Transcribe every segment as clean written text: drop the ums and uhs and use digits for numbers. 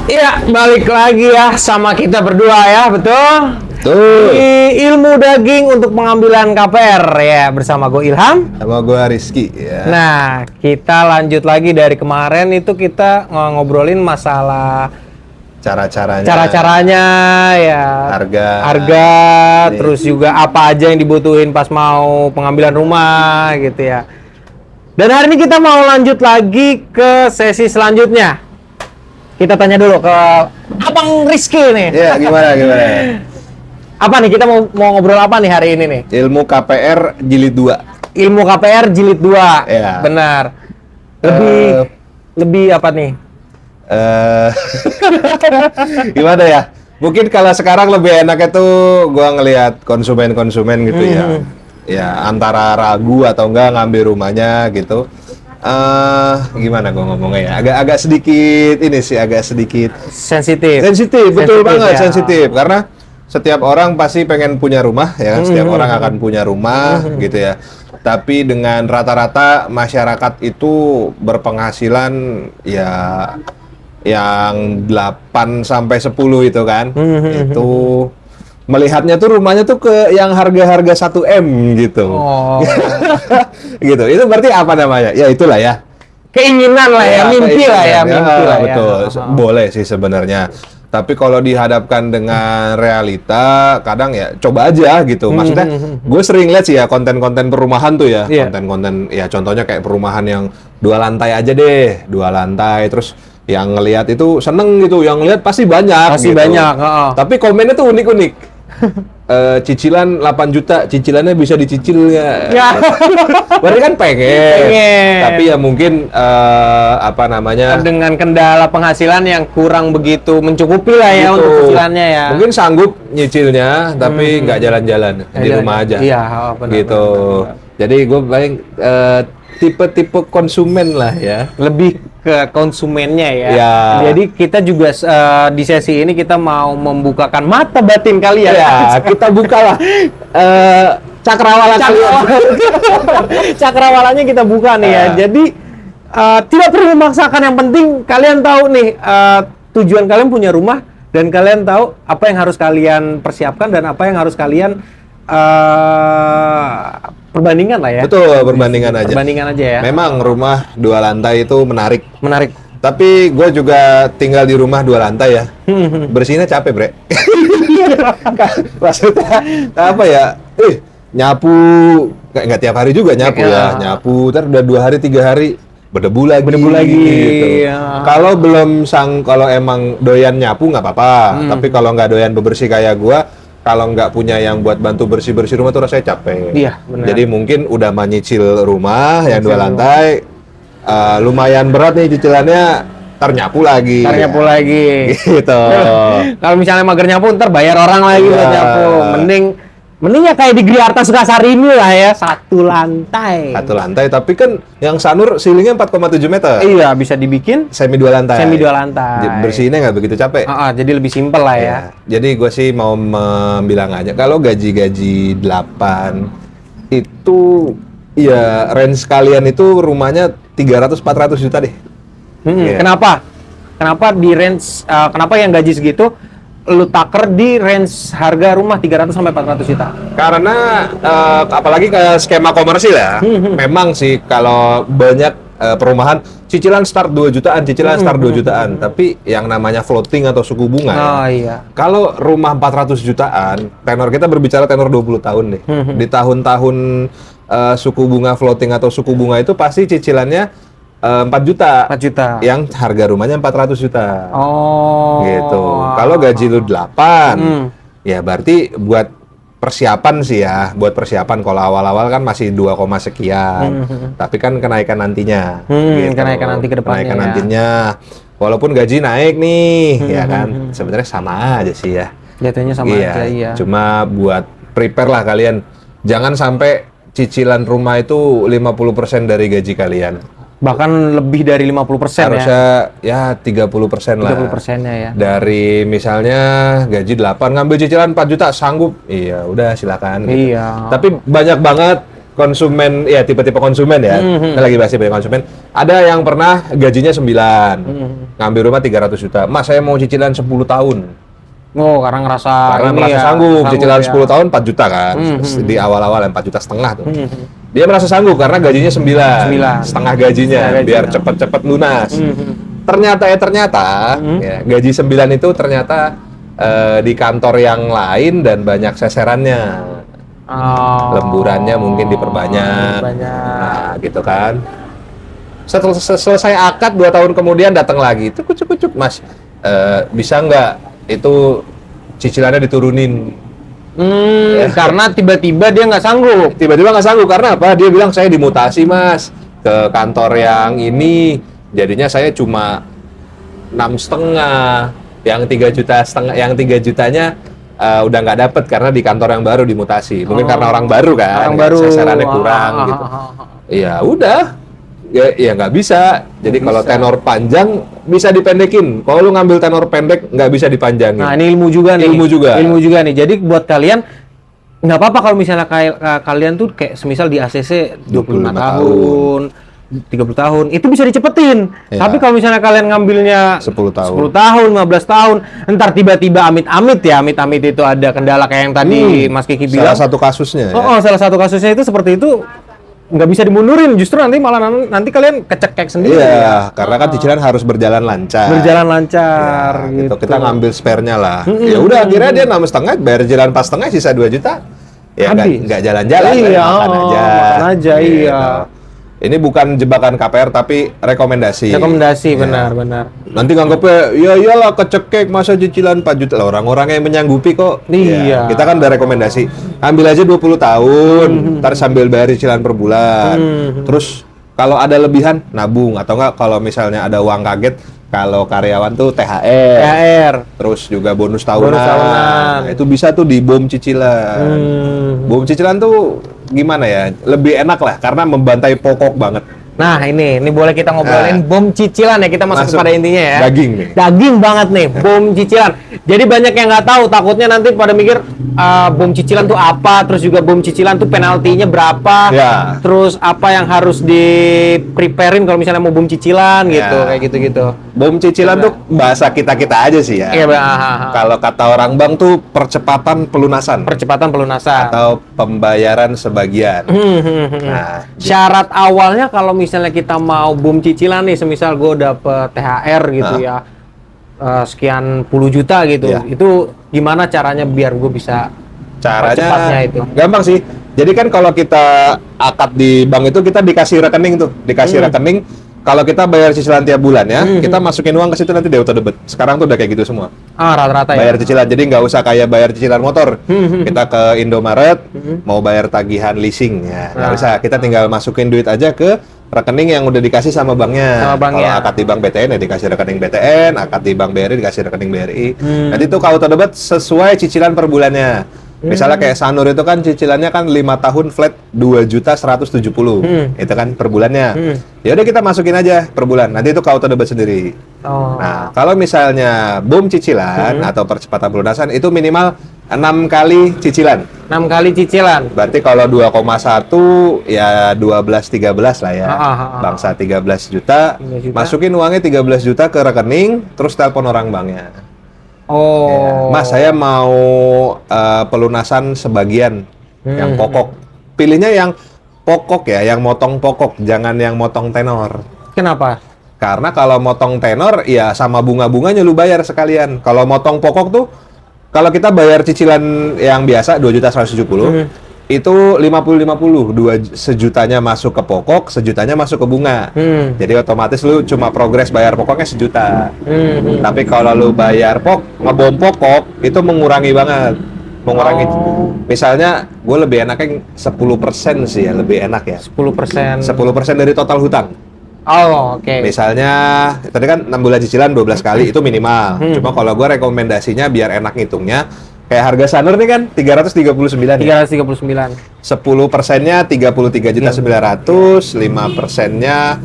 Iya, balik lagi ya sama kita berdua ya, betul? Tuh. Di Ilmu Daging untuk pengambilan KPR ya, bersama gue Ilham. Sama gue Rizky ya. Nah, kita lanjut lagi dari kemarin itu kita ngobrolin masalah cara-caranya ya, harga, terus juga apa aja yang dibutuhin pas mau pengambilan rumah gitu ya. Dan hari ini kita mau lanjut lagi ke sesi selanjutnya. Kita tanya dulu ke Abang Rizky nih. Iya, gimana? Apa nih, kita mau ngobrol apa nih hari ini nih? Ilmu KPR jilid 2. Ilmu KPR jilid 2. Iya. Benar. Lebih apa nih? Gimana ya? Mungkin kalau sekarang lebih enaknya tuh gua ngelihat konsumen-konsumen gitu ya. Ya, antara ragu atau enggak ngambil rumahnya gitu. Gimana gue ngomongnya ya, agak sedikit ini sih, agak sedikit sensitif, betul banget ya. Sensitif karena setiap orang pasti pengen punya rumah ya kan, setiap orang akan punya rumah gitu ya, tapi dengan rata-rata masyarakat itu berpenghasilan ya yang 8 sampai 10 itu kan, itu melihatnya tuh rumahnya tuh ke yang harga-harga 1M gitu. Oh. Gitu. Itu berarti apa namanya? Ya itulah ya. Keinginan lah ya, mimpi lah ya. Betul. Boleh sih sebenarnya. Tapi kalau dihadapkan dengan realita, kadang ya coba aja gitu. Maksudnya, gue sering lihat sih ya konten-konten perumahan tuh ya. Konten-konten ya contohnya kayak perumahan yang 2 lantai aja deh. 2 lantai, terus yang ngelihat itu seneng gitu. Yang ngelihat pasti banyak. Pasti gitu. banyak. Tapi komennya tuh unik-unik. Cicilan 8 juta, cicilannya bisa dicicil ya. Berarti kan pengen. Tapi ya mungkin apa namanya, dengan kendala penghasilan yang kurang begitu mencukupi lah ya gitu. Untuk cicilannya ya. Mungkin sanggup nyicilnya tapi nggak jalan-jalan di rumah aja. Iya, benar, gitu. Benar. Jadi gue paling tipe-tipe konsumen lah ya. Lebih ke konsumennya ya. Ya. Jadi kita juga di sesi ini kita mau membukakan mata batin kalian. Ya, kita bukalah cakrawala kalian. Cakrawalanya kita buka nih ya. Jadi tidak perlu memaksakan, yang penting kalian tahu nih tujuan kalian punya rumah dan kalian tahu apa yang harus kalian persiapkan dan apa yang harus kalian perbandingan lah ya. Betul, perbandingan aja ya. Memang rumah 2 lantai itu menarik. Tapi gue juga tinggal di rumah 2 lantai ya. Bersihnya capek, Bre. Maksudnya apa ya? Nyapu nggak tiap hari juga nyapu ya. Nyapu, ntar udah 2 hari 3 hari berdebu lagi. Gitu. Ya. Kalau emang doyan nyapu nggak apa-apa. Tapi kalau nggak doyan bebersih kayak gue, kalau nggak punya yang buat bantu bersih-bersih rumah tuh rasanya capek. Iya, benar. Jadi mungkin udah menyicil rumah yang 2 lantai, lumayan berat nih cicilannya, nyapu lagi. Gitu. Kalau misalnya mager nyapu, ntar bayar orang lagi buat nyapu. Mending ya kayak di Griarta Sukasari ini lah ya, 1 lantai. 1 lantai, tapi kan yang Sanur ceilingnya 4,7 meter. Iya, bisa dibikin semi 2 lantai. Bersihnya nggak begitu capek. Jadi lebih simpel lah ya. Jadi gue sih mau bilang aja, kalau gaji 8 itu ya range kalian itu rumahnya 300-400 juta deh. Kenapa di range, kenapa yang gaji segitu lu taker di range harga rumah 300 sampai 400 juta? Karena apalagi ke skema komersil ya. Memang sih kalau banyak perumahan cicilan start 2 jutaan, start 2 jutaan, tapi yang namanya floating atau suku bunga Kalau rumah 400 jutaan, tenor kita berbicara tenor 20 tahun nih. Di tahun-tahun suku bunga floating atau suku bunga itu pasti cicilannya 4 juta. Yang harga rumahnya 400 juta. Gitu. Kalau gaji lu 8, ya berarti buat persiapan sih ya. Buat persiapan, kalau awal-awal kan masih 2, sekian. Tapi kan kenaikan nantinya. Gitu. Kenaikan nanti ke depannya. Kenaikan nantinya. Walaupun gaji naik nih, ya kan. Sebenarnya sama aja sih ya. Jatuhnya sama aja, iya. Cuma buat prepare lah kalian. Jangan sampai cicilan rumah itu 50% dari gaji kalian. Bahkan lebih dari 50% harusnya ya 30% lah. 30%-nya ya. Dari misalnya gaji 8 ngambil cicilan 4 juta sanggup. Iya, udah silakan gitu. Iya. Tapi banyak banget konsumen, ya tipe-tipe konsumen ya. Kita lagi bahas tipe konsumen. Ada yang pernah gajinya 9, ngambil rumah 300 juta. Mas, saya mau cicilan 10 tahun. Oh, karena ngerasa Merasa sanggup, cicilan ya. 10 tahun 4 juta kan. Di awal-awal 4 juta setengah tuh. Dia merasa sanggup karena gajinya 9, setengah gajinya, biar cepet-cepet lunas. Ternyata ya, gaji 9 itu ternyata di kantor yang lain dan banyak seserannya. Lemburannya mungkin diperbanyak. Nah, gitu kan. Setelah selesai akad 2 tahun kemudian datang lagi. Cukup, Mas. Bisa nggak itu cicilannya diturunin? Karena tiba-tiba dia nggak sanggup. Tiba-tiba nggak sanggup karena apa? Dia bilang saya dimutasi, Mas, ke kantor yang ini. Jadinya saya cuma 6,5. Yang 3,5 juta, yang 3 jutanya udah nggak dapet karena di kantor yang baru dimutasi. Mungkin karena orang baru kan, seserannya kurang gitu. Ya udah, ya nggak bisa. Jadi kalau tenor panjang bisa dipendekin. Kalau lu ngambil tenor pendek nggak bisa dipanjangin. Nah, ini ilmu juga nih. Ilmu juga nih. Jadi buat kalian nggak apa-apa kalau misalnya kalian tuh kayak semisal di ACC 25 tahun, 30 tahun, itu bisa dicepetin. Ya. Tapi kalau misalnya kalian ngambilnya 10 tahun, 15 tahun, entar tiba-tiba amit-amit itu ada kendala kayak yang tadi Mas Kiki bilang. Salah satu kasusnya. Salah satu kasusnya itu seperti itu. Nggak bisa dimundurin, justru nanti kalian kecekek sendiri. Iya, karena kan cicilan harus berjalan lancar. Ya, gitu. Kita ngambil spare-nya lah. Ya udah, akhirnya dia 6,5, bayar jalan pas setengah, sisa 2 juta. Ya nggak jalan-jalan, makan aja. Iya. Ini bukan jebakan KPR tapi rekomendasi. Benar. Nanti nganggepnya, ya iyalah kecekek masa cicilan 4 juta. Lah, orang-orang yang menyanggupi kok. Iya. Ya, kita kan udah rekomendasi. Ambil aja 20 tahun, ntar sambil bayar cicilan per bulan. Terus kalau ada lebihan, nabung. Atau enggak kalau misalnya ada uang kaget, kalau karyawan tuh THR. Terus juga bonus tahunan. Nah, itu bisa tuh di BOM cicilan. BOM cicilan tuh gimana ya? Lebih enak lah karena membantai pokok banget. Nah, ini boleh kita ngobrolin BOM cicilan ya. Kita masuk pada intinya ya. Daging nih. Daging banget nih, BOM cicilan. Jadi banyak yang nggak tahu, takutnya nanti pada mikir BOM cicilan tuh apa, terus juga BOM cicilan tuh penaltinya berapa, terus apa yang harus di-preparein kalau misalnya mau BOM cicilan gitu, kayak gitu-gitu. BOM cicilan tuh bahasa kita-kita aja sih ya. Iya, kalau kata orang bank tuh percepatan pelunasan. Atau pembayaran sebagian. Nah, syarat awalnya kalau misalnya kita mau BOM cicilan nih, semisal gue dapet THR gitu ya, sekian puluh juta gitu, itu gimana caranya biar gue bisa percepatnya itu? Gampang sih. Jadi kan kalau kita akad di bank itu kita dikasih rekening tuh, rekening. Kalau kita bayar cicilan tiap bulan ya, kita masukin uang ke situ nanti dia auto debit. Sekarang tuh udah kayak gitu semua. Rata-rata ya. Bayar cicilan, jadi nggak usah kayak bayar cicilan motor. Kita ke Indomaret, mau bayar tagihan leasing ya, nggak usah. Kita tinggal masukin duit aja ke rekening yang udah dikasih sama banknya. Kalau akad di bank BTN ya dikasih rekening BTN, akad di bank BRI dikasih rekening BRI. Nanti tuh auto debit sesuai cicilan per bulannya. Misalnya kayak Sanur itu kan cicilannya kan 5 tahun flat 2.170.000. Itu kan per bulannya. Ya udah kita masukin aja per bulan. Nanti itu auto debit sendiri. Nah, kalau misalnya BOM cicilan atau percepatan pelunasan itu minimal 6 kali cicilan. 6 kali cicilan. Berarti kalau 2,1 ya 12-13 lah ya. Bangsa 13 juta, masukin uangnya 13 juta ke rekening, terus telepon orang banknya. Ya, Mas, saya mau pelunasan sebagian yang pokok. Pilihnya yang pokok ya, yang motong pokok, jangan yang motong tenor. Kenapa? Karena kalau motong tenor ya sama bunga-bunganya lu bayar sekalian. Kalau motong pokok tuh, kalau kita bayar cicilan yang biasa 2.170.000, itu 50-50, sejutanya masuk ke pokok, sejutanya masuk ke bunga. Jadi otomatis lu cuma progres bayar pokoknya sejuta. Tapi kalau lu bayar ngebom pokok, itu mengurangi banget. Misalnya, gue lebih enaknya 10% sih ya, lebih enak ya. 10% dari total hutang. Oke. Misalnya, tadi kan 6 bulan cicilan 12 kali, itu minimal. Cuma kalau gue rekomendasinya biar enak ngitungnya, kayak harga Sanur nih kan 339. 339. 10%-nya 33.900.000, 5%-nya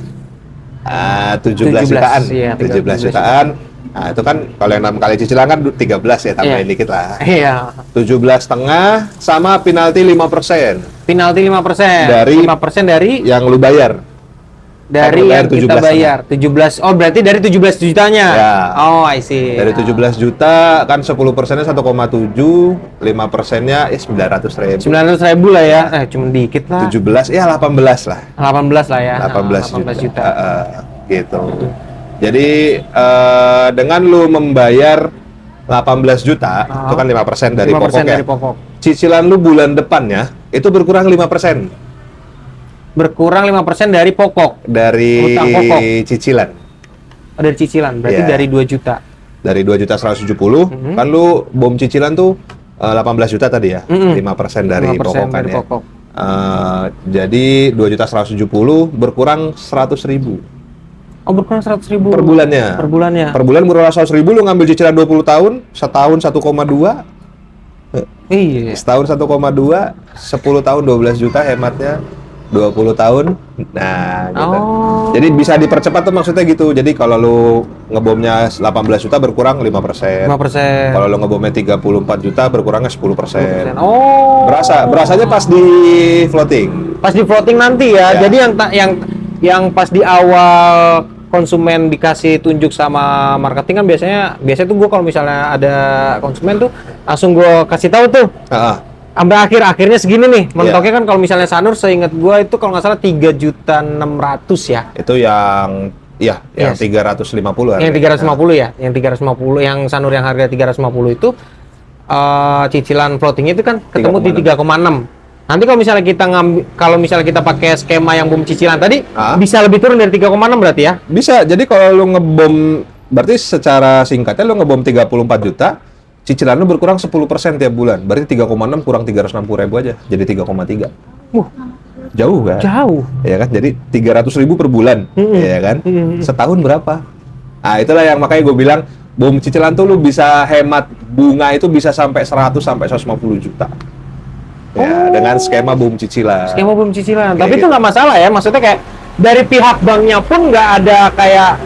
17 jutaan. Iya, 17 jutaan. Nah, itu kan kalau yang 6 kali cicilan kan 13 ya, tambahin dikit lah. Iya. 17,5 sama penalti 5%. Penalti 5%. Dari 5% dari yang lu bayar. dari Kan yang kita 17,5. bayar. 17. Oh, berarti dari 17 jutanya. Ya. Oh, I see. Dari 17 juta kan 10%-nya 1,7, 5%-nya 900.000. 900.000 lah ya. Cuma dikit lah. 17 ya 18 lah. 18 lah ya. 18 18 juta. Gitu. Jadi dengan lu membayar 18 juta, itu kan 5% dari 5% pokok ya. dari pokok. Cicilan lu bulan depannya itu berkurang 5% Berkurang 5% dari pokok. dari Utang pokok. cicilan. Dari cicilan, berarti Iya. dari 2 juta. Dari 2.170, kan lu bom cicilan tuh 18 juta tadi ya. 5% dari 5% pokok kan dari ya. pokok. Jadi 2.170 berkurang 100.000 Oh, berkurang 100.000 per bulannya. Per bulannya. Per bulan berkurang 100.000, lu ngambil cicilan 20 tahun, setahun 1,2, Iya. setahun 1,2, 10 tahun 12 juta hematnya, 20 tahun. Nah, gitu. Oh. Jadi bisa dipercepat tuh maksudnya gitu. Jadi kalau lu ngebomnya 18 juta berkurang 5%. 5%. Kalau lu ngebomnya 34 juta berkurangnya 10%. Oh. Berasanya pas di floating. Pas di floating nanti ya. Ya. Jadi yang pas di awal konsumen dikasih tunjuk sama marketing kan biasanya tuh gue kalau misalnya ada konsumen tuh langsung gue kasih tahu tuh. Sampai akhirnya segini nih. Mentoknya kan kalau misalnya Sanur seingat gue itu kalau nggak salah 3.600.000 ya. Itu yang yang 350 Yang 350 ya. Yang 350 yang Sanur yang harga 350 itu cicilan floatingnya itu kan ketemu di 3,6. Nanti kalau misalnya kita pakai skema yang bom cicilan tadi bisa lebih turun dari 3,6 berarti ya? Bisa. Jadi kalau lu ngebom, berarti secara singkatnya lu ngebom 34 juta, cicilan lu berkurang 10% tiap bulan. Berarti 3,6 kurang 360.000 aja, jadi 3,3. Jauh kan? Jauh. Ya kan? Jadi 300.000 per bulan, ya kan? Setahun berapa? Nah, itulah yang makanya gue bilang bom cicilan tuh lu bisa hemat bunga itu bisa sampai 100 sampai 150 juta. Ya, dengan skema bom cicilan. Skema bom cicilan. Kayak Tapi itu gitu. nggak masalah ya. Maksudnya kayak dari pihak banknya pun nggak ada kayak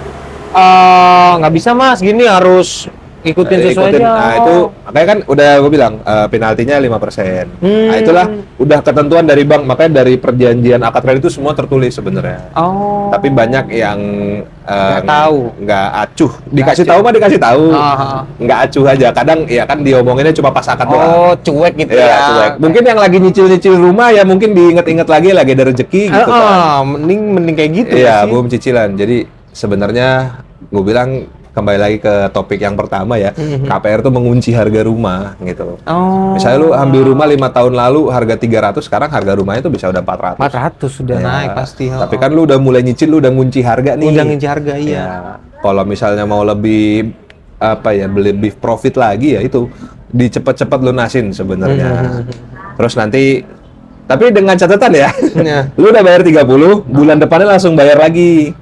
nggak bisa mas gini harus ikutin sesuai aja. Nah, itu makanya kan udah gue bilang penaltinya 5%. Nah, itulah udah ketentuan dari bank, makanya dari perjanjian akad kredit itu semua tertulis sebenarnya. Oh. Tapi banyak yang Nggak tahu. nggak acuh. Dikasih tahu mah dikasih tahu. Nggak acuh aja. Kadang ya kan diomonginnya cuma pas akad doang. Oh, cuek gitu Ya, ya. cuek. Mungkin yang lagi nyicil-nyicil rumah ya mungkin diinget-inget lagi ada rezeki gitu kan. Mending kayak gitu Iya, sih. bom cicilan. Jadi sebenarnya gue bilang kembali lagi ke topik yang pertama ya, KPR tuh mengunci harga rumah gitu. Oh. Misalnya lu ambil rumah 5 tahun lalu harga 300, sekarang harga rumahnya tuh bisa udah 400. 400 sudah Ya, naik pasti. Tapi kan lu udah mulai nyicil, lu udah ngunci harga nih. udah nginci harga iya. Ya, kalau misalnya mau lebih lebih profit lagi ya itu dicepet-cepet lunasin sebenarnya. Terus nanti tapi dengan catatan ya, lu udah bayar 30, bulan depannya langsung bayar lagi.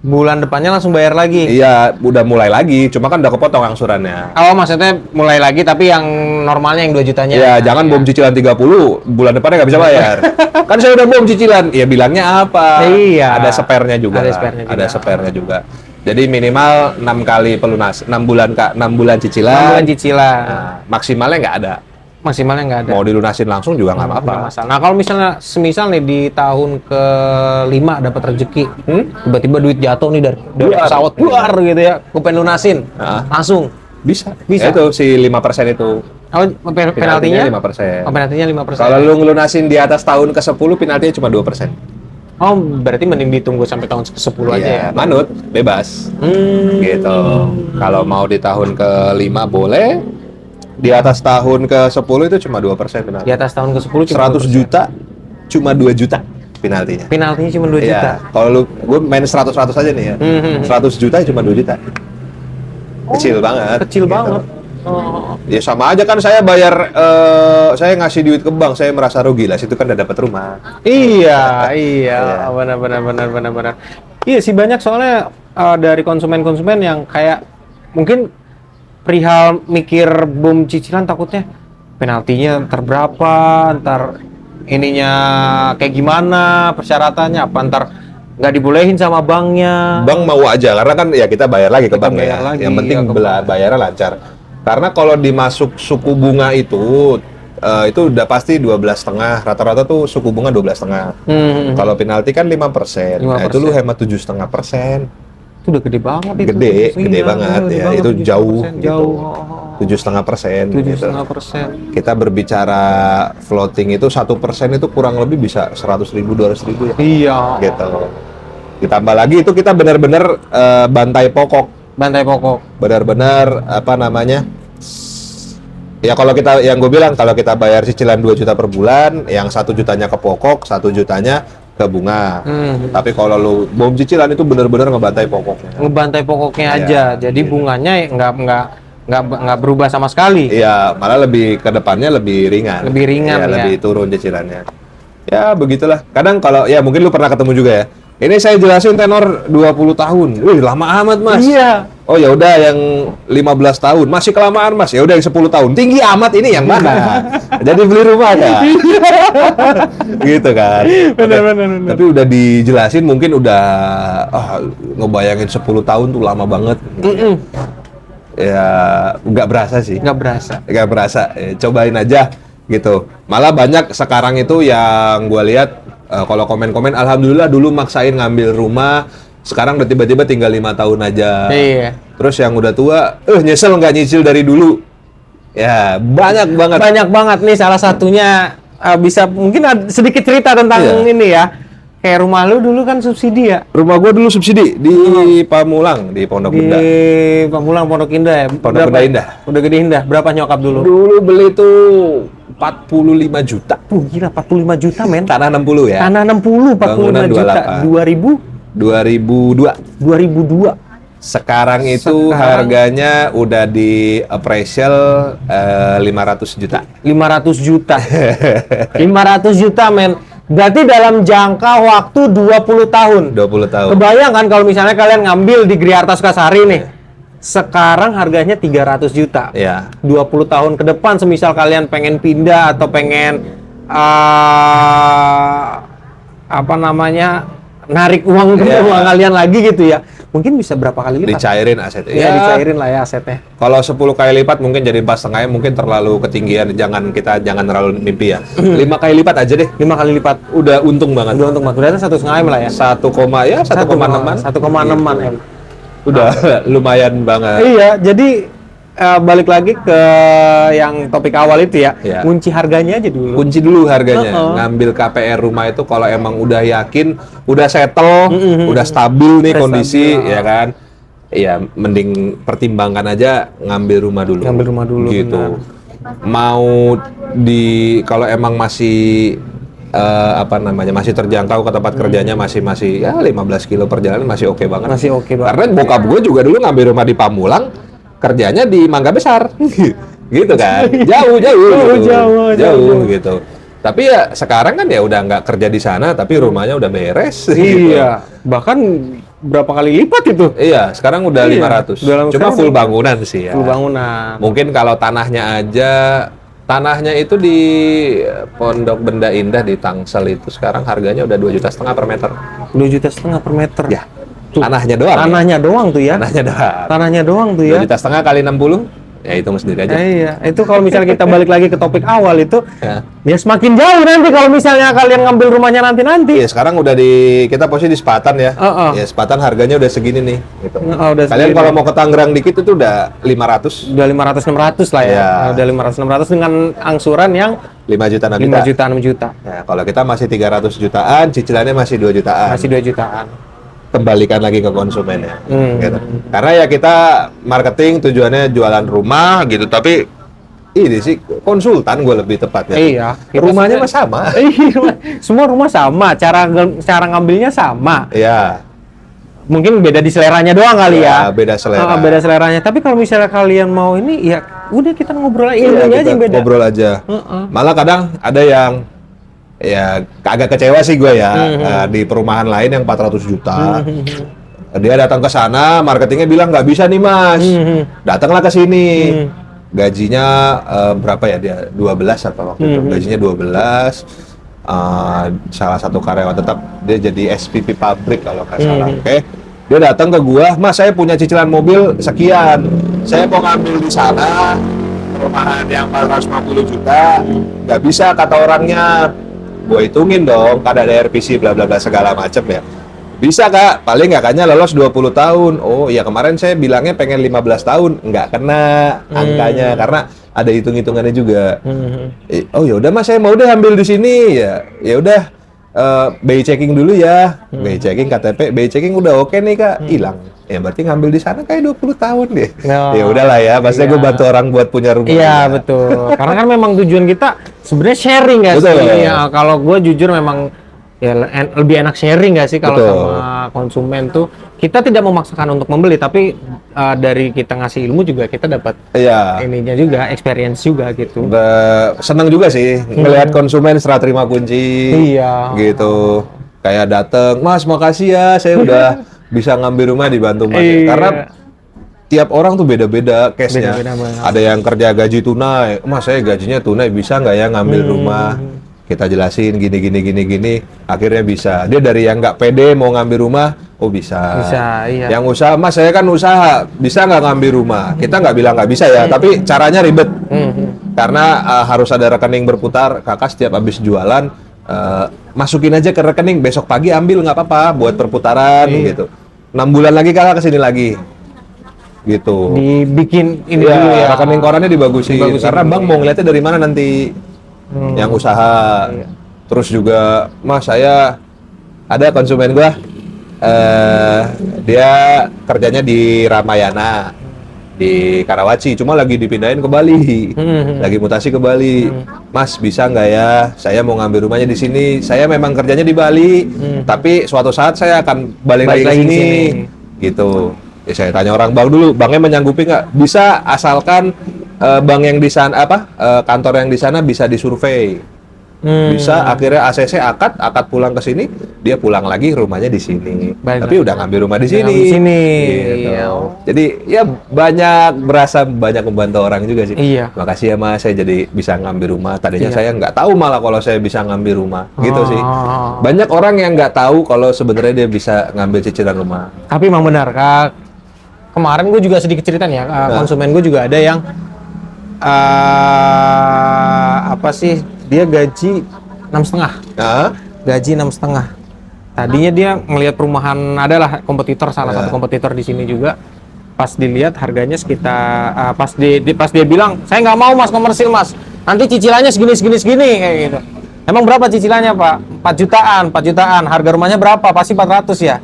Bulan depannya langsung bayar lagi. Iya, udah mulai lagi, cuma kan udah kepotong angsurannya. Oh, maksudnya mulai lagi tapi yang normalnya yang 2 jutanya. Iya, jangan bom cicilan 30, bulan depannya nggak bisa bayar. Kan saya udah bom cicilan, ya bilangnya apa? Iya. Ada spare-nya juga. Ada spare-nya juga. Ada spare-nya juga. Jadi minimal 6 kali pelunas, 6 bulan cicilan. 6 bulan cicilan. Nah, maksimalnya nggak ada. Maksimalnya nggak ada. Mau dilunasin langsung juga nggak apa-apa. Nggak masalah. Nah, kalau misalnya semisal nih di tahun ke-5 dapat rezeki, tiba-tiba duit jatuh nih dari pesawat keluar gitu ya, gue pengen lunasin. Langsung. Bisa. Bisa. Ya itu si 5% itu. Oh, penaltinya 5%. Oh, penaltinya 5%. Kalau lu ngelunasin di atas tahun ke-10, penaltinya cuma 2%. Oh, berarti mending ditunggu sampai tahun ke-10 aja ya. Manut, bebas. Gitu. Kalau mau di tahun ke-5 boleh. Di atas tahun ke-10 itu cuma 2% penalti. Di atas tahun ke-10 cuma 100 juta cuma 2 juta penaltinya. Penaltinya cuma 2 juta. Iya. Kalau lu gue main 100 aja nih ya. 100 juta cuma 2 juta. Kecil banget. Kecil gitu. banget. Oh. Ya sama aja kan saya bayar saya ngasih duit ke bank, saya merasa rugi lah, situ kan udah dapat rumah. Iya. Iya. Benar. Iya sih banyak soalnya dari konsumen-konsumen yang kayak mungkin perihal mikir bom cicilan takutnya penaltinya ntar berapa, ntar ininya kayak gimana, persyaratannya apa, ntar nggak dibolehin sama banknya. Bank mau aja, karena kan ya kita bayar lagi ke bank bayar ya. lagi, Yang penting ya, ke bank. bayarnya lancar. Karena kalau dimasuk suku bunga itu udah pasti 12,5. Rata-rata tuh suku bunga 12,5. Kalau penalti kan 5%. Nah, itu lu hemat 7,5%. Itu udah gede banget itu. Gede banget ya. Itu jauh. 7,5%. 7,5%. Kita berbicara floating itu 1% itu kurang lebih bisa 100.000, 200.000 ya. Iya. Gitu. Ditambah lagi itu kita benar-benar bantai pokok. Benar-benar apa namanya? Ya kalau kita, yang gue bilang, kalau kita bayar cicilan 2 juta per bulan, yang 1 jutanya ke pokok, 1 jutanya ke bunga. Tapi kalau lu bom cicilan itu benar-benar ngebantai pokoknya. Ngebantai pokoknya Iya, aja. Jadi gitu. bunganya nggak berubah sama sekali. Iya, malah lebih ke depannya lebih ringan. Lebih ringan, ya. ya. Lebih turun cicilannya. Ya, begitulah. Kadang kalau, ya mungkin lu pernah ketemu juga ya. Ini saya jelasin tenor 20 tahun. Wih, lama amat, Mas. Iya. Oh ya udah, yang 15 tahun masih kelamaan, Mas. Ya udah yang 10 tahun. Tinggi amat ini yang mana? Jadi beli rumah ya. Gitu kan. Benar. Tapi udah dijelasin mungkin udah ngebayangin 10 tahun tuh lama banget. Ya nggak berasa sih. Nggak berasa. Cobain aja gitu. Malah banyak sekarang itu yang gue lihat kalau komen-komen, alhamdulillah dulu maksain ngambil rumah, sekarang udah tiba-tiba tinggal 5 tahun aja. Iya. Terus yang udah tua, nyesel nggak nyicil dari dulu. Ya banyak banget. Banyak banget nih, salah satunya bisa mungkin sedikit cerita tentang ini ya. Kayak rumah lu dulu kan subsidi ya? Rumah gua dulu subsidi di Pamulang, di Pondok Indah. Di Pamulang, Pondok Indah ya? Pondok Indah Indah. Udah Gede Indah. Berapa nyokap dulu? Dulu beli tuh 45 juta. Gila, 45 juta men. Tanah 60 ya. Tanah 60, 45 Bangunan juta. 2002. 2002. Sekarang itu harganya udah di appraisal 500 juta. 500 juta. 500 juta men. Berarti dalam jangka waktu 20 tahun. 20 tahun. Kebayang kan kalau misalnya kalian ngambil di Griarta Sukasari nih. Sekarang harganya 300 juta. Ya. 20 tahun ke depan semisal kalian pengen pindah atau pengen narik uang ke rumah kalian lagi gitu ya. Mungkin bisa berapa kali lipat? Dicairin asetnya. Ya, dicairin lah ya asetnya. Kalau 10 kali lipat mungkin jadi 4,5, mungkin terlalu ketinggian. Jangan terlalu mimpi ya. 5 kali lipat aja deh. 5 kali lipat. Udah untung banget. Udah untung banget. Udah 1,5 M lah ya. 1,6-an. 1,6 M. Udah lumayan banget. Iya, jadi balik lagi ke yang topik awal itu ya. Kunci harganya aja dulu. Kunci dulu harganya. Ngambil KPR rumah itu kalau emang udah yakin, udah settle, udah stabil nih kondisi, ya kan? Ya mending pertimbangkan aja ngambil rumah dulu. Ngambil rumah dulu. Gitu. Benar. Mau kalau emang masih masih terjangkau ke tempat kerjanya, masih ya 15 kilo perjalanan masih oke banget. Masih oke banget. Karena bokap gue juga dulu ngambil rumah di Pamulang, kerjanya di Mangga Besar. Gitu kan. Jauh gitu. Tapi ya sekarang kan ya udah nggak kerja di sana, tapi rumahnya udah beres. Iya. Gitu. Bahkan berapa kali lipat itu? Iya, sekarang udah 500. Cuma full bangunan sih ya. Full bangunan. Mungkin kalau tanahnya itu di Pondok Benda Indah di Tangsel itu sekarang harganya udah 2,5 juta per meter. 2,5 juta per meter. Ya. Tanahnya doang. Tanahnya doang tuh ya. Tanahnya doang tuh ya. 2,5 juta kali 60. Ya itu sendiri aja. Iya, itu kalau misalnya kita balik lagi ke topik awal itu, ya semakin jauh nanti kalau misalnya kalian ngambil rumahnya nanti. Iya, sekarang udah kita posisi di Sepatan ya. Ya Sepatan harganya udah segini nih. Gitu. Udah kalian kalau mau ke Tangerang dikit itu udah 500. Udah 500-600 lah ya. Udah 500-600 dengan angsuran yang 5 juta 6 juta. Nah, kalau kita masih 300 jutaan, cicilannya masih 2 jutaan. Masih 2 jutaan. Kembalikan lagi ke konsumen ya. Gitu. Karena ya kita marketing tujuannya jualan rumah gitu, tapi ini sih konsultan gue lebih tepatnya. Iya. Rumahnya mah sama. Semua rumah sama, cara ngambilnya sama. Iya. Mungkin beda di seleranya doang kali ya. Beda selera. Beda seleranya. Tapi kalau misalnya kalian mau ini, ya udah kita ngobrol ilmunya aja yang beda. Ngobrol aja. Malah kadang ada yang ya agak kecewa sih gue ya, di perumahan lain yang 400 juta. Dia datang ke sana, marketingnya bilang nggak bisa nih mas. Datanglah ke sini. Gajinya berapa ya dia? 12 apa waktu itu? Gajinya 12. salah satu karyawan tetap, dia jadi SPP pabrik kalau nggak salah. Oke. Dia datang ke gua, Mas saya punya cicilan mobil sekian, saya mau ngambil di sana perumahan yang 450 juta, nggak bisa kata orangnya. Gua hitungin dong, kan ada RPC bla bla bla segala macem ya. Bisa Kak, paling nggak kayaknya lolos 20 tahun. Oh iya kemarin saya bilangnya pengen 15 tahun, nggak kena angkanya karena ada hitung-hitungannya juga. Oh ya udah Mas saya mau deh ambil di sini ya. Ya udah BI checking dulu ya. BI checking KTP, BI checking udah oke nih Kak, hilang. Ya berarti ngambil di sana kayak 20 tahun deh. Ya udahlah ya, pasti gue bantu orang buat punya rumah. Iya betul. Karena kan memang tujuan kita sebenarnya sharing nggak sih? Ya, kalau gue jujur memang ya lebih enak sharing nggak sih kalau sama konsumen tuh. Kita tidak memaksakan untuk membeli, tapi dari kita ngasih ilmu juga kita dapat ininya juga, experience juga gitu. Seneng juga sih ngelihat konsumen setelah terima kunci. Gitu. Kayak dateng, Mas makasih ya, saya udah bisa ngambil rumah dibantu Mas. Karena tiap orang tuh beda-beda case-nya. Ada yang kerja gaji tunai, Mas saya gajinya tunai bisa nggak ya ngambil rumah? Kita jelasin gini. Akhirnya bisa. Dia dari yang nggak pede mau ngambil rumah, oh bisa. Iya. Yang usaha, Mas saya kan usaha, bisa nggak ngambil rumah? Kita nggak bilang nggak bisa ya, tapi caranya ribet. Karena harus ada rekening berputar. Kakak setiap habis jualan, masukin aja ke rekening, besok pagi ambil nggak apa-apa buat perputaran gitu. 6 bulan lagi kakak kesini lagi. Gitu. Dibikin ini dulu ya. Rekening korannya dibagusin. Karena bank mau ngeliatnya dari mana nanti. Yang usaha. Terus juga, Mas saya ada konsumen gua, dia kerjanya di Ramayana di Karawaci, cuma lagi dipindahin ke Bali, lagi mutasi ke Bali. Mas bisa nggak ya? Saya mau ngambil rumahnya di sini. Saya memang kerjanya di Bali, tapi suatu saat saya akan balik lagi ke sini. Gitu. Ya, saya tanya orang bank dulu, banknya menyanggupi nggak? Bisa, asalkan bank yang di sana kantor yang di sana bisa disurvei. Bisa, akhirnya ACC akad pulang ke sini, dia pulang lagi rumahnya di sini. Tapi udah ngambil rumah di sini. Gitu. Jadi ya banyak membantu orang juga sih. Makasih ya Mas, saya jadi bisa ngambil rumah. Tadinya saya nggak tahu malah kalau saya bisa ngambil rumah. Gitu sih. Banyak orang yang nggak tahu kalau sebenarnya dia bisa ngambil cicilan rumah. Tapi memang benar Kak. Kemarin gue juga sedikit cerita nih ya, konsumen gue juga ada yang dia gaji 6,5. Gaji 6,5. Tadinya dia melihat perumahan, adalah kompetitor, salah satu kompetitor di sini juga. Pas dilihat harganya sekitar pas dia bilang, "Saya nggak mau Mas komersil Mas. Nanti cicilannya segini kayak gitu." Emang berapa cicilannya, Pak? 4 jutaan. Harga rumahnya berapa? Pasti 400 ya?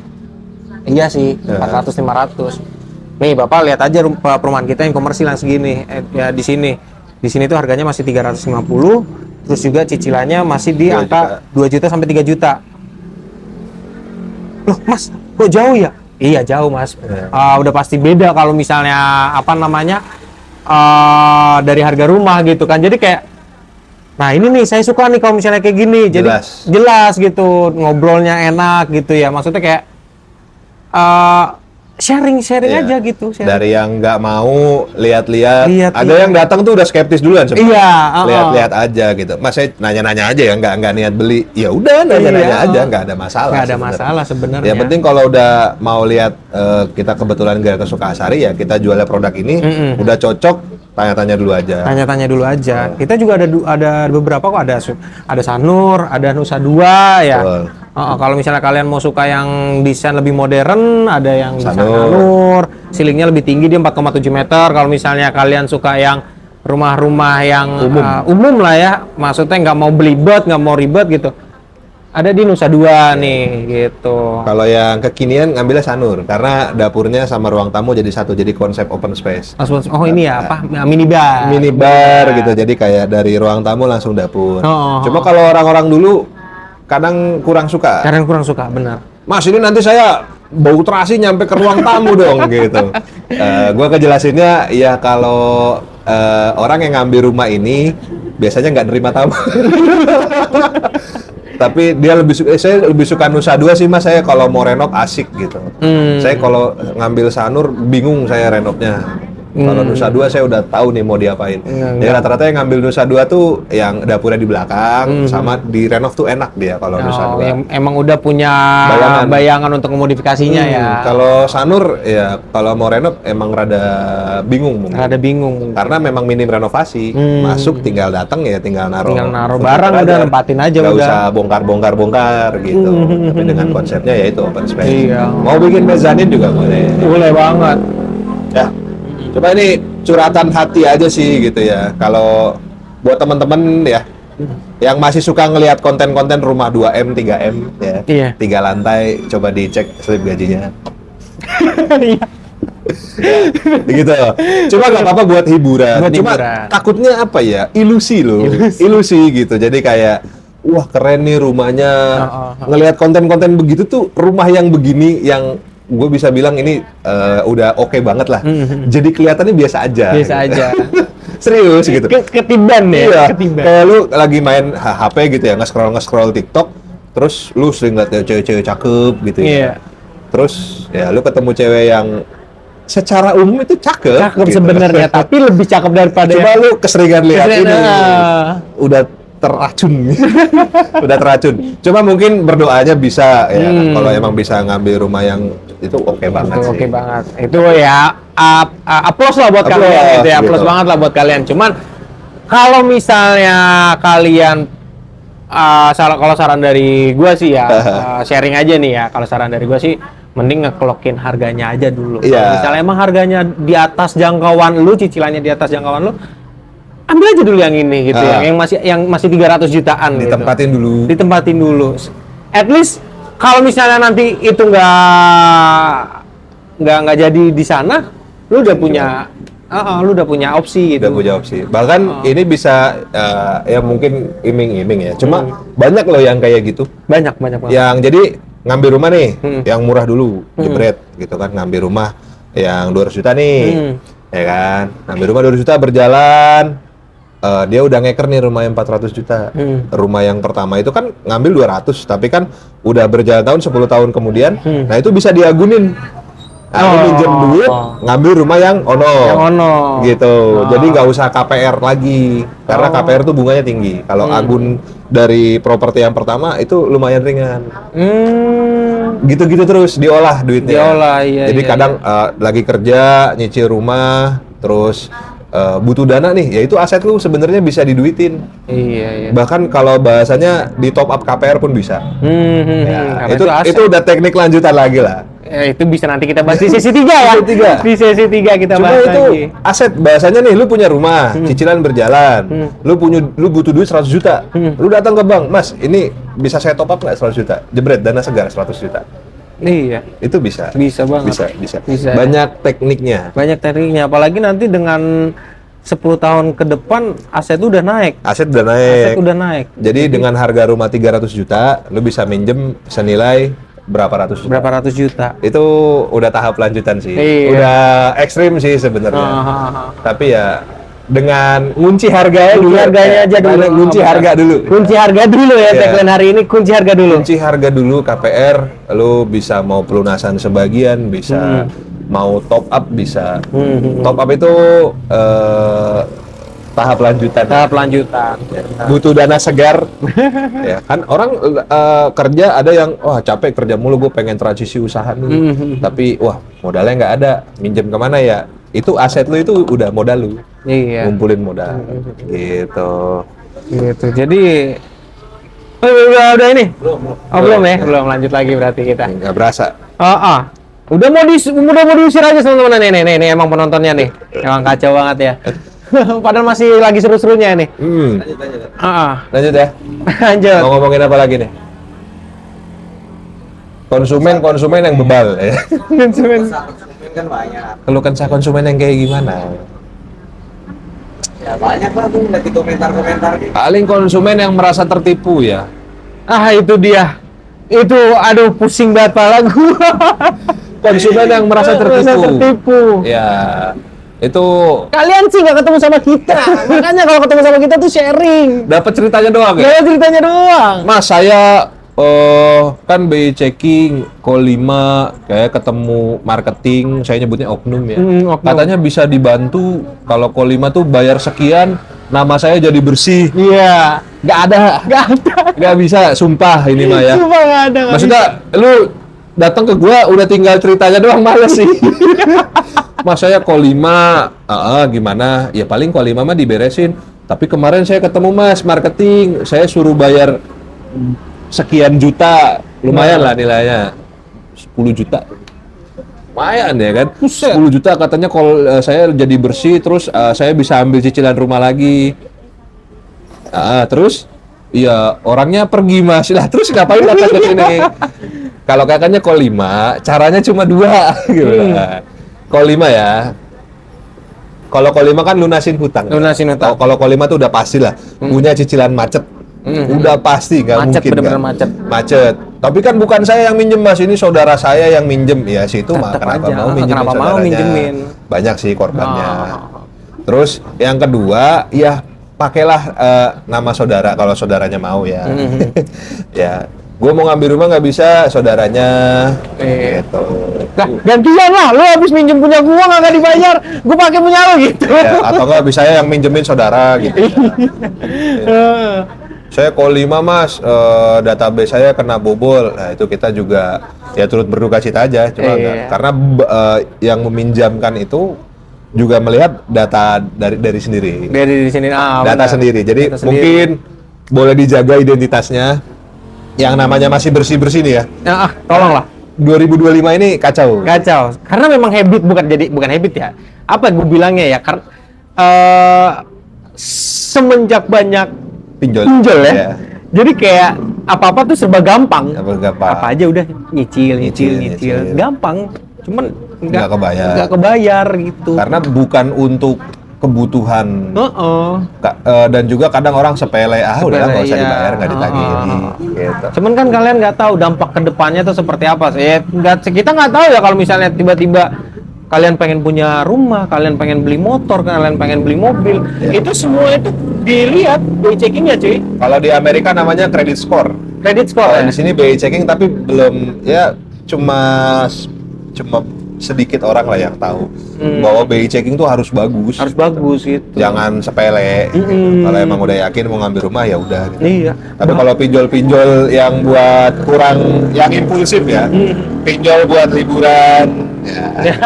Iya sih, 400 500. Nih, Bapak lihat aja perumahan kita yang komersil yang segini. Ya di sini. Di sini tuh harganya masih 350, terus juga cicilannya masih di angka 2 juta sampai 3 juta. Loh, Mas, kok jauh ya? Iya, jauh, Mas. Udah pasti beda kalau misalnya dari harga rumah gitu kan. Jadi kayak, nah ini nih saya suka nih kalau misalnya kayak gini. Jadi jelas gitu, ngobrolnya enak gitu ya. Maksudnya kayak sharing aja gitu. Dari yang nggak mau lihat-lihat, ada yang datang tuh udah skeptis duluan sebenarnya. Lihat-lihat aja gitu. Mas saya nanya-nanya aja ya, nggak niat beli. Ya udah nanya-nanya aja, nggak ada masalah. Nggak ada masalah sebenarnya. Yang penting kalau udah mau lihat, kita kebetulan gak ke Sukasari ya, kita jualnya produk ini, udah cocok, tanya-tanya dulu aja. Kita juga ada beberapa kok, ada Sanur, ada Nusa Dua ya. Kalau misalnya kalian mau suka yang desain lebih modern, ada yang Sanur, ceilingnya lebih tinggi, dia 4,7 meter. Kalau misalnya kalian suka yang rumah-rumah yang umum lah ya, maksudnya nggak mau belibet, nggak mau ribet gitu, ada di Nusa Dua nih gitu. Kalau yang kekinian ngambilnya Sanur, karena dapurnya sama ruang tamu jadi satu, jadi konsep open space. Oh ini ya minibar gitu, jadi kayak dari ruang tamu langsung dapur. Cuma kalau orang-orang dulu kadang kurang suka, benar. Mas ini nanti saya bau terasi nyampe ke ruang tamu dong gitu. Gua kejelasinnya ya, kalau orang yang ngambil rumah ini biasanya nggak nerima tamu. Tapi dia saya lebih suka Nusa Dua sih Mas. Saya kalau mau renov asik gitu. Saya kalau ngambil Sanur bingung saya renovnya. Kalau Nusa Dua saya udah tahu nih mau diapain. Ya rata-rata yang ngambil Nusa Dua tuh yang dapurnya di belakang, sama di renov tuh enak dia kalau Nusa Dua. Emang udah punya bayangan untuk memodifikasinya ya. Kalau Sanur ya kalau mau renov emang rada bingung mungkin. Rada bingung. Karena memang minim renovasi. Masuk tinggal datang ya tinggal naruh. Tinggal naruh barang udah nempatin aja Nggak udah. usah bongkar-bongkar gitu. Tapi dengan konsepnya ya itu open space. Iya. Mau bikin mezanin juga boleh. Boleh banget. Ya. Coba ini curhatan hati aja sih gitu ya. Kalau buat teman-teman ya yang masih suka ngelihat konten-konten rumah 2M, 3M ya. Iya. 3 lantai, coba dicek slip gajinya. Iya. Gitu. Cuma nggak apa-apa buat hiburan. Buat Cuma hiburan. takutnya apa ya? Ilusi loh. Ilusi gitu. Jadi kayak wah keren nih rumahnya. Ngelihat konten-konten begitu tuh rumah yang begini yang gue bisa bilang ini udah oke banget lah. Jadi kelihatannya biasa aja. Biasa gitu. aja. Serius gitu. Ketiban ya. Iya. Ketiban. Kayak lu lagi main HP gitu ya, nge-scroll TikTok, terus lu sering liat cewek-cewek cakep gitu ya. Iya. Terus ya lu ketemu cewek yang secara umum itu cakep. Cakep gitu. sebenarnya, tapi lebih cakep daripada Coba lu keseringan lihat ini. Keseringan. Udah terracun. Udah terracun. Cuma mungkin berdoanya bisa ya. Kalau emang bisa ngambil rumah yang itu oke banget sih. Oke banget. Itu ya applause lah buat Applause, kalian gitu ya. gitu. Applause banget lah buat kalian. Cuman kalau misalnya kalian kalau saran dari gua sih ya sharing aja nih ya. Kalau saran dari gua sih mending ngeklokin harganya aja dulu. Iya. Kalau misalnya emang harganya di atas jangkauan lu, cicilannya di atas jangkauan lu, ambil aja dulu yang ini gitu ya. Yang masih 300 jutaan Ditempatin gitu. dulu. Ditempatin dulu. At least kalau misalnya nanti itu nggak jadi di sana, lu udah punya opsi gitu. Udah punya opsi. Bahkan ini bisa ya mungkin iming-iming ya. Cuma banyak loh yang kayak gitu. Banyak banget. Yang jadi ngambil rumah nih, yang murah dulu, jebret gitu kan. Ngambil rumah yang 200 juta nih. Ya kan? Ngambil rumah 200 juta berjalan. Dia udah ngeker nih rumah yang 400 juta. Rumah yang pertama itu kan ngambil 200, tapi kan udah berjalan tahun 10 tahun kemudian. Nah, itu bisa diagunin. Nah, lu minjem duit, ngambil rumah yang ono. Gitu. Jadi nggak usah KPR lagi. Karena KPR tuh bunganya tinggi. Kalau agun dari properti yang pertama itu lumayan ringan. Gitu-gitu terus diolah duitnya. Diolah, iya. Jadi kadang lagi kerja, nyicil rumah, terus butuh dana nih, ya itu aset lu sebenarnya bisa diduitin. Iya. Bahkan kalau bahasanya di top up KPR pun bisa. Ya, itu udah teknik lanjutan lagi lah. Itu bisa nanti kita bahas di sesi 3 ya. Di sesi 3 kita Cuma bahas itu lagi. aset bahasanya nih, lu punya rumah, cicilan berjalan, lu butuh duit 100 juta, lu datang ke bank, Mas, ini bisa saya top up nggak 100 juta? Jebret, dana segar 100 juta. Iya. Itu bisa. Bisa banget. Bisa. Banyak tekniknya. Apalagi nanti dengan 10 tahun ke depan aset udah naik. Aset udah naik. Jadi dengan harga rumah 300 juta, lu bisa minjem senilai berapa ratus juta. Itu udah tahap lanjutan sih. Iya. Udah ekstrim sih sebenarnya. Tapi ya dengan ngunci harganya dulu. Kunci harga dulu ya. Tagline hari ini kunci harga dulu. Kunci harga dulu KPR, lu bisa mau pelunasan sebagian, bisa mau top up bisa. Top up itu tahap lanjutan. Butuh dana segar. Ya kan orang kerja ada yang capek kerja mulu, gue pengen transisi usaha nih. Tapi modalnya nggak ada, minjem kemana ya? Itu aset lu itu udah modal lu. Iya. Ngumpulin modal. Gitu. Jadi udah ini? Belum ya? Belum, lanjut lagi berarti kita. Nggak berasa. Udah mau diusir aja teman-teman nih emang penontonnya nih. Emang kacau banget ya. Padahal masih lagi seru-serunya nih. Lanjut ya. Lanjut. Mau ngomongin apa lagi nih? Konsumen yang bebal ya. Konsumen kan banyak. Keluh kesah konsumen yang kayak gimana? Ya banyak lah tuh lihat di komentar-komentar gitu. Paling konsumen yang merasa tertipu ya. Itu dia. Itu aduh pusing banget pala gua. Konsumen yang merasa tertipu. Ya. Itu Kalian sih nggak ketemu sama kita. Makanya kalau ketemu sama kita tuh sharing. dapat ceritanya doang ya. Gak ceritanya doang. Mas, saya kan BI checking, call 5, kayak ketemu marketing, saya nyebutnya oknum ya. Oknum. Katanya bisa dibantu kalau call 5 tuh bayar sekian, nama saya jadi bersih. Iya. Nggak ada. Nggak bisa, sumpah ini mah ya. Cuma nggak ada. Maksudnya lu datang ke gua udah tinggal ceritanya doang, males sih. Mas saya call 5, gimana? Ya paling call 5 mah diberesin. Tapi kemarin saya ketemu Mas marketing, saya suruh bayar sekian juta, lumayan lah nilainya, 10 juta. Lumayan ya kan? 10 juta katanya kalau saya jadi bersih, terus saya bisa ambil cicilan rumah lagi. Terus iya orangnya pergi Mas. Lah terus ngapain datang ke sini? Kalau kakaknya call 5, caranya cuma 2 gitu. Call 5 ya. Kalau call 5 kan lunasin hutang. Lunasin hutang. Kalau call 5 tuh udah pasti lah punya cicilan macet. Udah pasti nggak Macet, mungkin bener-bener kan? macet. Macet. Tapi kan bukan saya yang minjem Mas, ini saudara saya yang minjem. Ya situ mah Tetep kenapa aja, mau minjemin kenapa mau saudaranya? minjemin? Banyak sih korbannya. Oh. Terus yang kedua, ya pakailah nama saudara kalau saudaranya mau ya. Ya, gue mau ngambil rumah nggak bisa, saudaranya. Gitu. Lah, gantian lah, lu habis minjem punya gua nggak dibayar, gua pakai punya lu gitu. Ya, atau nggak bisa yang minjemin saudara gitu. Saya call 5 Mas, database saya kena bobol. Nah itu kita juga ya turut berduka cita aja, cuma karena yang meminjamkan itu juga melihat data dari sendiri. Dari di sini. Data benar. sendiri. Jadi Data sendiri. mungkin boleh dijaga identitasnya. Yang namanya masih bersih-bersih nih ya. Tolonglah. 2025 ini kacau. Kacau. Karena memang habit, bukan habit ya. Apa gue bilangnya ya? Karena semenjak banyak Pinjol ya. Ya. Jadi kayak apa-apa tuh serba gampang. Gampang. Apa aja udah nyicil. Nyicil. Gampang. Cuman Nggak kebayar. Nggak kebayar gitu. Karena bukan untuk kebutuhan. Dan juga kadang orang sepele, udahlah nggak usah dibayar, nggak ditagih. Gitu. Cuman kan kalian nggak tahu dampak kedepannya tuh seperti apa sih. Kita nggak tahu ya kalau misalnya tiba-tiba kalian pengen punya rumah, kalian pengen beli motor, kalian pengen beli mobil, itu semua itu dilihat BI checking ya cuy. Kalau di Amerika namanya credit score. Credit score. Kalau di sini BI checking tapi belum, ya cuma sedikit orang lah yang tahu bahwa BI checking tuh harus bagus. Harus bagus gitu. Jangan sepele. Kalau emang udah yakin mau ngambil rumah ya udah. Gitu. Iya. Tapi kalau pinjol-pinjol yang buat kurang, yang impulsif ya, pinjol buat liburan, ya.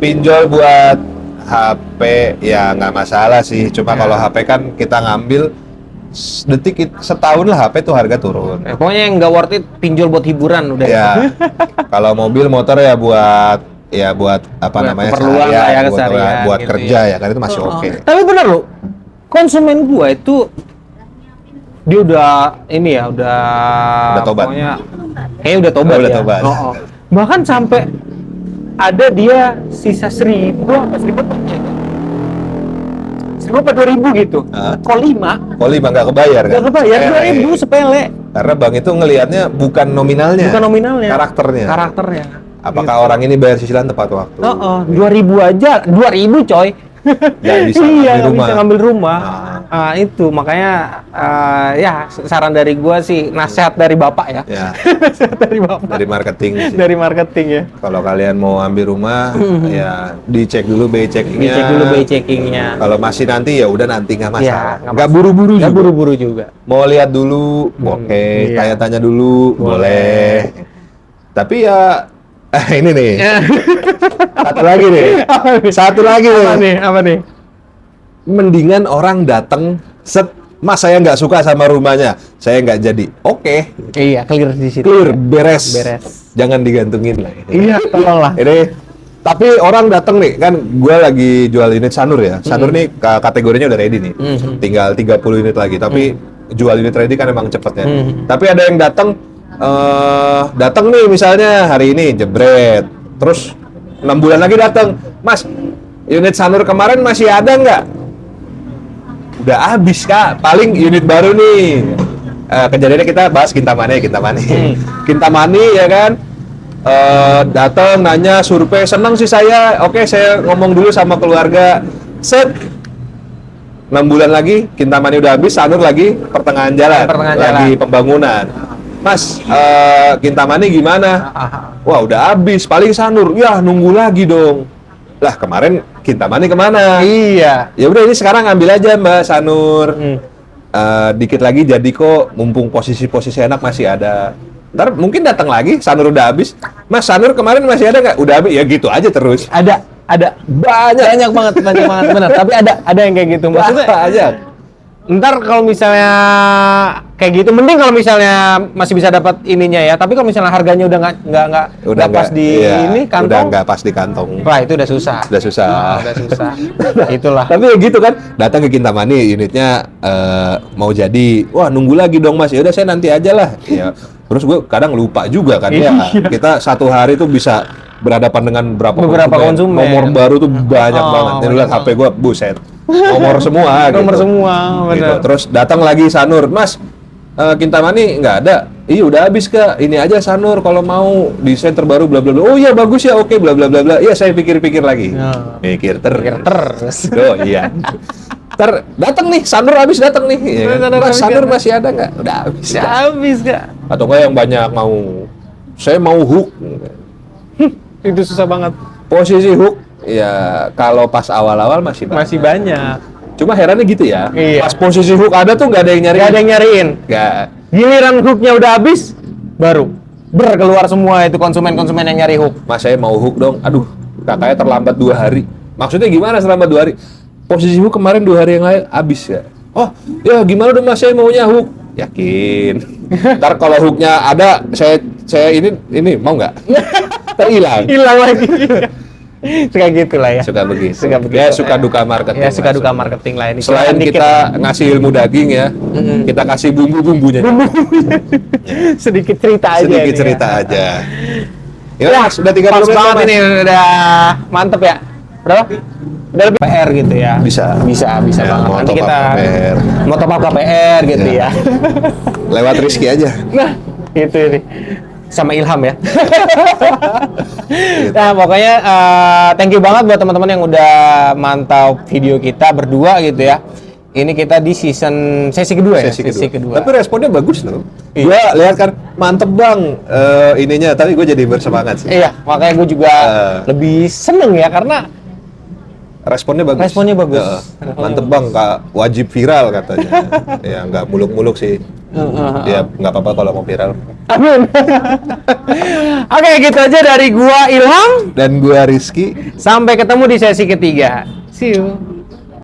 Pinjol buat HP ya nggak masalah sih. Cuma kalau HP kan kita ngambil setahun lah HP tuh harga turun. Pokoknya yang nggak worth it pinjol buat hiburan udah. Ya. Kalau mobil motor ya buat apa namanya keperluan lah ya, buat keseharian buat gitu kerja ya. ya kan itu masih oke. Tapi bener loh, konsumen gua itu dia udah ini ya udah tobat. pokoknya kayaknya udah tobat Udah ya. tobat. Bahkan sampai ada dia sisa 1.000 apa 1.000 apa 2.000 gitu. Call 5. Call 5 nggak kebayar kan? Nggak kebayar 2.000 sepele. Karena bank itu ngelihatnya bukan nominalnya. Bukan nominalnya. Karakternya. Apakah orang ini bayar cicilan tepat waktu? 2.000 aja, 2.000 coy. Nggak bisa Iya, ngambil nggak rumah. bisa ngambil rumah. Itu makanya ya saran dari gua sih, nasihat dari bapak ya. Ya. Nasihat dari bapak. Dari marketing sih. Dari marketing ya. Kalau kalian mau ambil rumah, ya dicek dulu BI checkingnya. Dicek dulu BI checkingnya. Kalau masih nanti ya udah nanti nggak masalah. Ya, Nggak buru-buru juga. Nggak buru-buru juga. Mau lihat dulu, oke. Iya. Tanya-tanya dulu, boleh. Tapi ya, ini nih. Satu lagi nih. Satu lagi nih. Apa nih? Mendingan orang datang Mas saya nggak suka sama rumahnya, saya nggak jadi. Oke. Iya, clear di situ. Clear, beres. Beres. Jangan digantungin lah. Iya, tolonglah. Ini tapi orang datang nih, kan gue lagi jual unit Sanur ya. Sanur nih kategorinya udah ready nih. Tinggal 30 unit lagi, tapi jual unit ready kan emang cepet ya. Tapi ada yang datang nih misalnya hari ini jebret. Terus 6 bulan lagi datang, Mas, unit Sanur kemarin masih ada nggak? Udah habis Kak, paling unit baru nih. Kejadiannya kita bahas Kintamani. Kintamani ya kan. Datang nanya survei, seneng sih saya. Oke, saya ngomong dulu sama keluarga. 6 bulan lagi Kintamani udah habis, Sanur lagi pertengahan jalan. Lagi pembangunan. Mas, Kintamani gimana? Wah, udah habis. Paling Sanur. Ya, nunggu lagi dong. Lah, kemarin Kintamani kemana? Iya. Ya udah, ini sekarang ambil aja Mbak Sanur. Dikit lagi jadi kok, mumpung posisi-posisi enak masih ada. Ntar mungkin datang lagi, Sanur udah habis. Mas, Sanur kemarin masih ada nggak? Udah habis, ya gitu aja terus. Ada banyak banget benar. Tapi ada yang kayak gitu. Maksudnya aja. Ntar kalau misalnya kayak gitu, mending kalau misalnya masih bisa dapat ininya ya. Tapi kalau misalnya harganya udah nggak pas di ini kantong, udah nggak pas di kantong. wah itu udah susah. Udah susah. Udah susah. Itulah. Tapi ya gitu kan, datang ke Kintamani, unitnya mau jadi, wah nunggu lagi dong Mas. Ya udah saya nanti aja lah. Ya. Terus gue kadang lupa juga kan ya. Kita satu hari tuh bisa berhadapan dengan beberapa konsumen. Nomor baru tuh banyak banget. Jadi lihat HP gue, buset. Nomor semua gitu. Nomor semua, benar. Gitu. Terus datang lagi Sanur, Mas, Kintamani nggak ada. Iya udah habis Kak. Ini aja Sanur kalau mau desain terbaru bla bla bla. Oh iya bagus ya, oke bla bla bla bla. Iya saya pikir-pikir lagi. Mikir terus. Oh iya. Ntar datang nih, Sanur habis datang nih. Ya, kan? Mas Sanur masih ada nggak? Udah habis. Habis Kak. Atau nggak yang banyak mau, saya mau hook. Itu susah banget. Posisi hook, ya kalau pas awal-awal masih banyak. Cuma herannya gitu ya. Iya. Pas posisi hook ada tuh nggak ada yang nyariin. Gak ada yang nyariin. Nggak. Giliran hooknya udah habis, baru keluar semua itu konsumen-konsumen yang nyari hook. Mas saya mau hook dong. Aduh, kakaknya terlambat 2 hari. Maksudnya gimana terlambat 2 hari? Posisi hook kemarin 2 hari yang lain habis ya. Oh, ya gimana dong Mas saya maunya hook? Yakin. Ntar kalau hooknya ada, saya ini mau nggak? Terhilang. Hilang lagi. Suka gitulah ya. Suka begitu. Suka begitu. Ya suka duka marketing. Ya suka Mas. duka marketing lah ini. Selain kita ngasih ilmu daging ya, kita kasih bumbu-bumbunya. Sedikit cerita aja. Sedikit ini cerita ya. aja. Ya, Mas, udah 30 Pas menit. banget Mas. ini udah mantep ya. Berapa? Udah lebih PR gitu ya. Bisa Bisa Ya, banget. mau Nanti top up kita KPR. mau top up KPR gitu Ya. ya. Lewat Rizky aja. Nah, itu ini. Sama Ilham ya. Nah, pokoknya thank you banget buat teman-teman yang udah mantau video kita berdua gitu ya. Ini kita di sesi kedua ya? Sesi kedua. Tapi responnya bagus loh. Iya. Gua lihat kan mantep bang ininya, tapi gue jadi bersemangat sih. Iya, makanya gue juga lebih seneng ya karena Responnya bagus. Responnya bagus. Mantep bang, Kak, wajib viral katanya. Ya nggak muluk-muluk sih. Ya nggak apa-apa kalau mau viral. Amin. Oke, gitu aja dari gua Ilham. Dan gua Rizky. Sampai ketemu di sesi ketiga. See you.